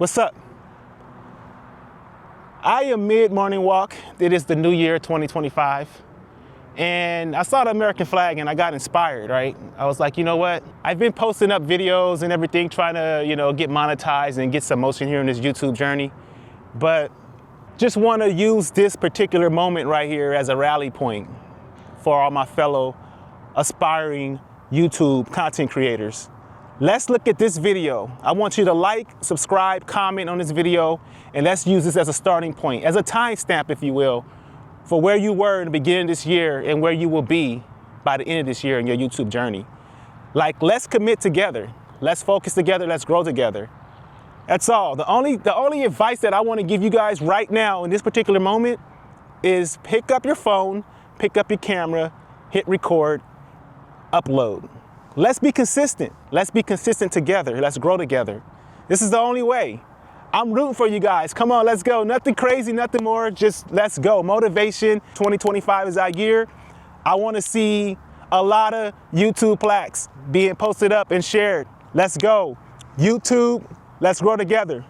What's up? I am mid-morning walk. It is the new year, 2025. And I saw the American flag and I got inspired, right? I was like, you know what? I've been posting up videos and everything, trying to, get monetized and get some motion here in this YouTube journey. But just want to use this particular moment right here as a rally point for all my fellow aspiring YouTube content creators. Let's look at this video. I want you to like, subscribe, comment on this video, and let's use this as a starting point, as a timestamp, if you will, for where you were in the beginning of this year and where you will be by the end of this year in your YouTube journey. Like, let's commit together. Let's focus together. Let's grow together. That's all. The only advice that I want to give you guys right now in this particular moment is pick up your phone, pick up your camera, hit record, upload. Let's be consistent. Let's be consistent together. Let's grow together. This is the only way. I'm rooting for you guys. Come on, let's go. Nothing crazy, nothing more. Just let's go. Motivation. 2025 is our year. I want to see a lot of YouTube plaques being posted up and shared. Let's go. YouTube, let's grow together.